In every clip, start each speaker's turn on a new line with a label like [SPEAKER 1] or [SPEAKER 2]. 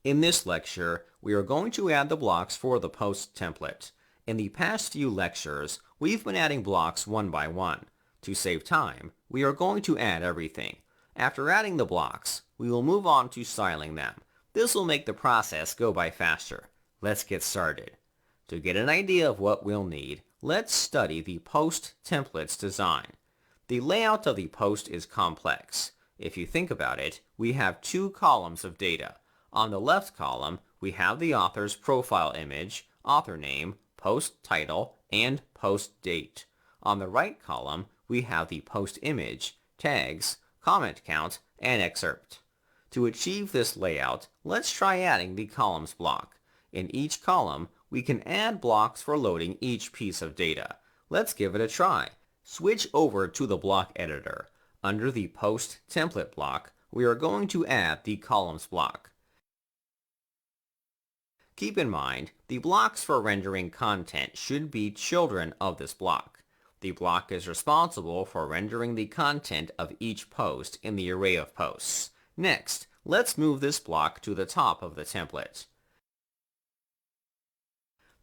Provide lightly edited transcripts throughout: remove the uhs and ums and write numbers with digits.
[SPEAKER 1] In this lecture, we are going to add the blocks for the post template. In the past few lectures, we've been adding blocks one by one. To save time, we are going to add everything. After adding the blocks, we will move on to styling them. This will make the process go by faster. Let's get started. To get an idea of what we'll need, let's study the post templates design. The layout of the post is complex. If you think about it, we have two columns of data. On the left column, we have the author's profile image, author name, post title, and post date. On the right column, we have the post image, tags, comment count, and excerpt. To achieve this layout, let's try adding the columns block. In each column, we can add blocks for loading each piece of data. Let's give it a try. Switch over to the block editor. Under the post template block, we are going to add the columns block. Keep in mind, the blocks for rendering content should be children of this block. The block is responsible for rendering the content of each post in the array of posts. Next, let's move this block to the top of the template.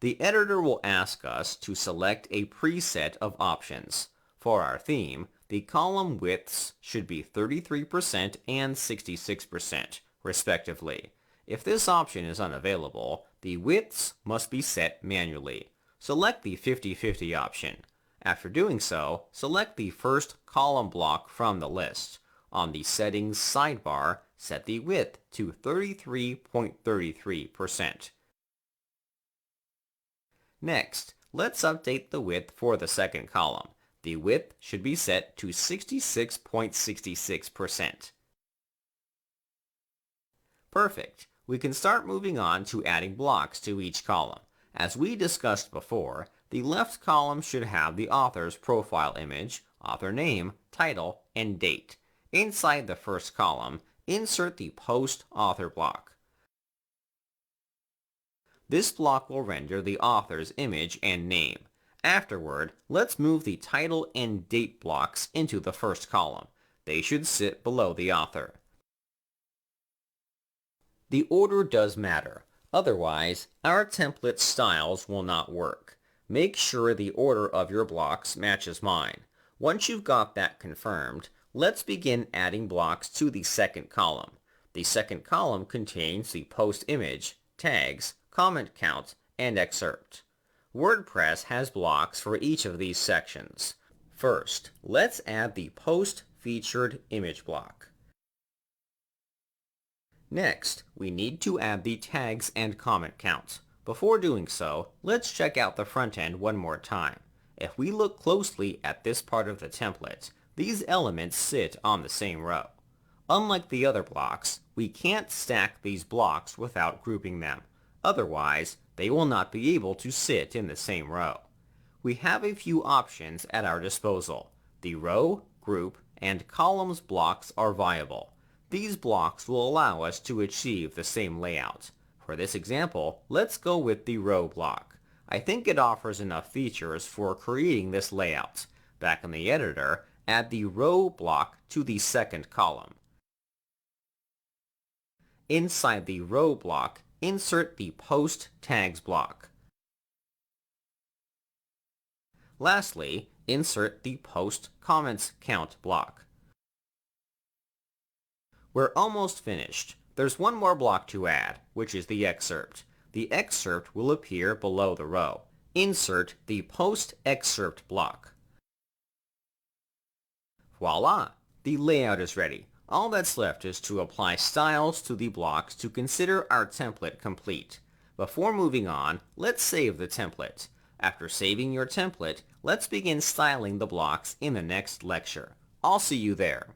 [SPEAKER 1] The editor will ask us to select a preset of options. For our theme, the column widths should be 33% and 66%, respectively. If this option is unavailable, the widths must be set manually. Select the 50-50 option. After doing so, select the first column block from the list. On the Settings sidebar, set the width to 33.33%. Next, let's update the width for the second column. The width should be set to 66.66%. Perfect. We can start moving on to adding blocks to each column. As we discussed before, the left column should have the author's profile image, author name, title, and date. Inside the first column, insert the post author block. This block will render the author's image and name. Afterward, let's move the title and date blocks into the first column. They should sit below the author. The order does matter. Otherwise, our template styles will not work. Make sure the order of your blocks matches mine. Once you've got that confirmed, let's begin adding blocks to the second column. The second column contains the post image, tags, comment count, and excerpt. WordPress has blocks for each of these sections. First, let's add the post featured image block. Next, we need to add the tags and comment count. Before doing so, let's check out the front end one more time. If we look closely at this part of the template, these elements sit on the same row. Unlike the other blocks, we can't stack these blocks without grouping them. Otherwise, they will not be able to sit in the same row. We have a few options at our disposal. The row, group, and columns blocks are viable. These blocks will allow us to achieve the same layout. For this example, let's go with the row block. I think it offers enough features for creating this layout. Back in the editor, add the row block to the second column. Inside the row block, insert the post tags block. Lastly, insert the post comments count block. We're almost finished. There's one more block to add, which is the excerpt. The excerpt will appear below the row. Insert the post excerpt block. Voila! The layout is ready. All that's left is to apply styles to the blocks to consider our template complete. Before moving on, let's save the template. After saving your template, let's begin styling the blocks in the next lecture. I'll see you there.